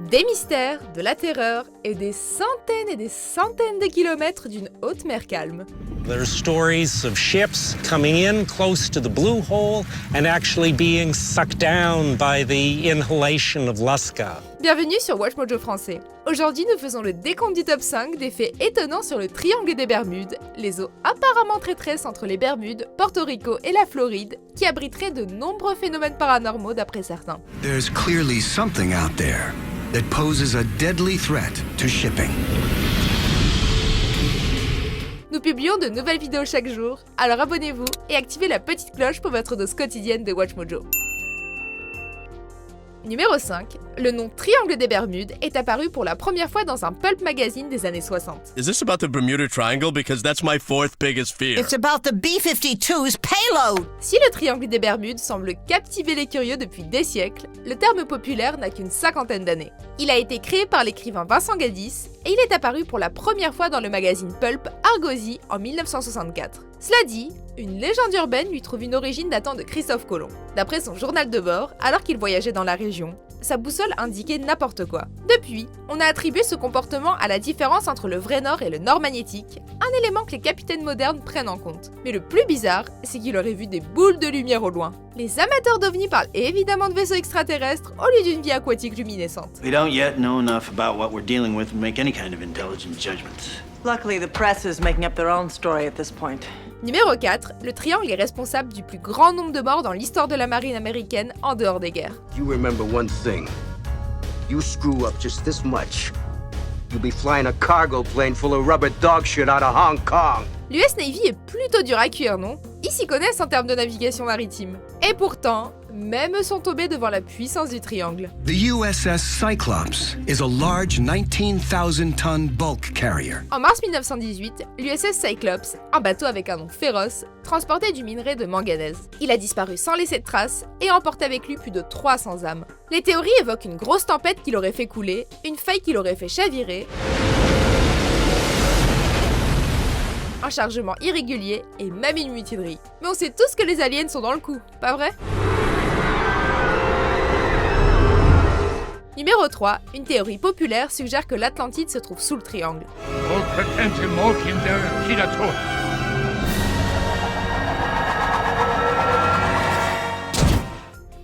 Des mystères, de la terreur et des centaines de kilomètres d'une haute mer calme. There's stories of ships coming in close to the blue hole and actually being sucked down by the inhalation of Lascaux. Bienvenue sur Watch Mojo français. Aujourd'hui, nous faisons le décompte du top 5 des faits étonnants sur le triangle des Bermudes, les eaux apparemment traîtresses entre les Bermudes, Porto Rico et la Floride, qui abriteraient de nombreux phénomènes paranormaux d'après certains. There's clearly something out there that poses a deadly threat to shipping. Nous publions de nouvelles vidéos chaque jour, alors abonnez-vous et activez la petite cloche pour votre dose quotidienne de Watch Mojo. Numéro 5, le nom Triangle des Bermudes est apparu pour la première fois dans un pulp magazine des années 60. Is this about the Bermuda Triangle? Because that's my fourth biggest fear. It's about the B-52's payload! Si le Triangle des Bermudes semble captiver les curieux depuis des siècles, le terme populaire n'a qu'une cinquantaine d'années. Il a été créé par l'écrivain Vincent Gaddis et il est apparu pour la première fois dans le magazine pulp Argosy en 1964. Cela dit, une légende urbaine lui trouve une origine datant de Christophe Colomb. D'après son journal de bord, alors qu'il voyageait dans la région, sa boussole indiquait n'importe quoi. Depuis, on a attribué ce comportement à la différence entre le vrai nord et le nord magnétique, un élément que les capitaines modernes prennent en compte. Mais le plus bizarre, c'est qu'il aurait vu des boules de lumière au loin. Les amateurs d'ovnis parlent évidemment de vaisseaux extraterrestres au lieu d'une vie aquatique luminescente. We don't yet know enough about what we're dealing with to make any kind of intelligent judgments. Luckily, the press is making up their own story at this point. Numéro 4, le triangle est responsable du plus grand nombre de morts dans l'histoire de la marine américaine en dehors des guerres. You remember one thing. You screw up just this much, you'll be flying a cargo plane full of rubber dog shit out of Hong Kong. L'US Navy est plutôt dur à cuire, non? Ils s'y connaissent en termes de navigation maritime. Et pourtant, même eux sont tombés devant la puissance du triangle. The USS Cyclops is a large 19,000-ton bulk carrier. En mars 1918, l'USS Cyclops, un bateau avec un nom féroce, transportait du minerai de manganèse. Il a disparu sans laisser de traces et emporté avec lui plus de 300 âmes. Les théories évoquent une grosse tempête qui l'aurait fait couler, une faille qui l'aurait fait chavirer, un chargement irrégulier et même une mutinerie. Mais on sait tous que les aliens sont dans le coup, pas vrai? Numéro 3, une théorie populaire suggère que l'Atlantide se trouve sous le triangle.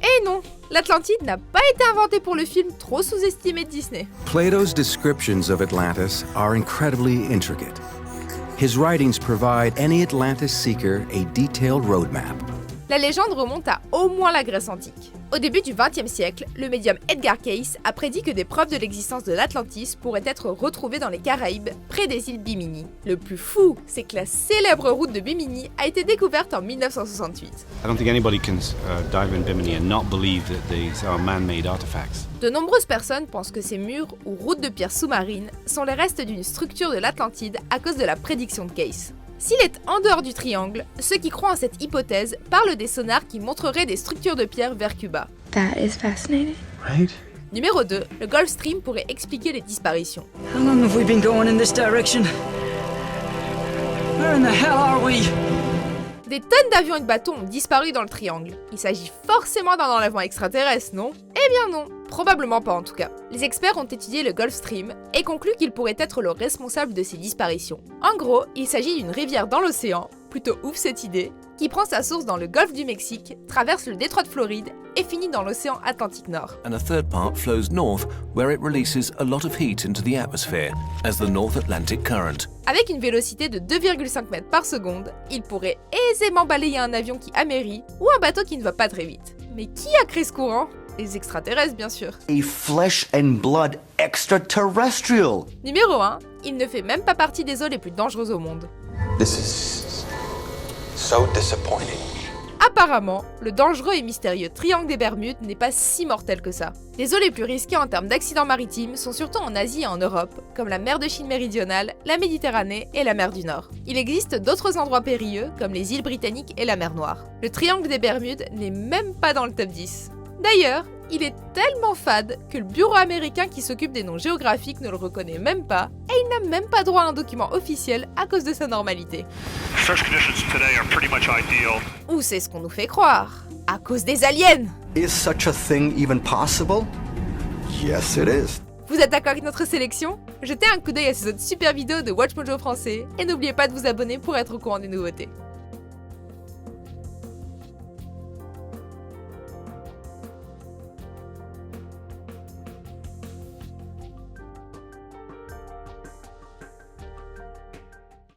Et non, l'Atlantide n'a pas été inventée pour le film trop sous-estimé de Disney. Plato's descriptions of Atlantis are incredibly intricate. His writings provide any Atlantis seeker a detailed roadmap. La légende remonte à au moins la Grèce antique. Au début du XXe siècle, le médium Edgar Cayce a prédit que des preuves de l'existence de l'Atlantis pourraient être retrouvées dans les Caraïbes, près des îles Bimini. Le plus fou, c'est que la célèbre route de Bimini a été découverte en 1968. I don't think anybody can dive in Bimini and not believe that these are man-made artifacts. De nombreuses personnes pensent que ces murs ou routes de pierre sous-marines sont les restes d'une structure de l'Atlantide à cause de la prédiction de Cayce. S'il est en dehors du triangle, ceux qui croient en cette hypothèse parlent des sonars qui montreraient des structures de pierre vers Cuba. That is fascinating. Right? Numéro 2, le Gulf Stream pourrait expliquer les disparitions. How long have we been going in this direction? Where in the hell are we? Des tonnes d'avions et de bateaux ont disparu dans le triangle. Il s'agit forcément d'un enlèvement extraterrestre, non? Eh bien non, probablement pas en tout cas. Les experts ont étudié le Gulf Stream et concluent qu'il pourrait être le responsable de ces disparitions. En gros, il s'agit d'une rivière dans l'océan, plutôt ouf cette idée, qui prend sa source dans le golfe du Mexique, traverse le détroit de Floride et finit dans l'océan Atlantique Nord. And a third part flows north where it releases a lot of heat into the atmosphere as the North Atlantic Current. Avec une vélocité de 2,5 mètres par seconde, il pourrait aisément balayer un avion qui amérit ou un bateau qui ne va pas très vite. Mais qui a créé ce courant? Les extraterrestres, bien sûr. A flesh and blood extraterrestrial. Numéro 1, il ne fait même pas partie des eaux les plus dangereuses au monde. This is so disappointing. Apparemment, le dangereux et mystérieux triangle des Bermudes n'est pas si mortel que ça. Les eaux les plus risquées en termes d'accidents maritimes sont surtout en Asie et en Europe, comme la mer de Chine méridionale, la Méditerranée et la mer du Nord. Il existe d'autres endroits périlleux, comme les îles Britanniques et la mer Noire. Le triangle des Bermudes n'est même pas dans le top 10. D'ailleurs, il est tellement fade que le bureau américain qui s'occupe des noms géographiques ne le reconnaît même pas, et il n'a même pas droit à un document officiel à cause de sa normalité. Ou c'est ce qu'on nous fait croire, à cause des aliens. Is such a thing even possible? Yes, it is. Vous êtes d'accord avec notre sélection? Jetez un coup d'œil à ces autres super vidéos de WatchMojo français et n'oubliez pas de vous abonner pour être au courant des nouveautés.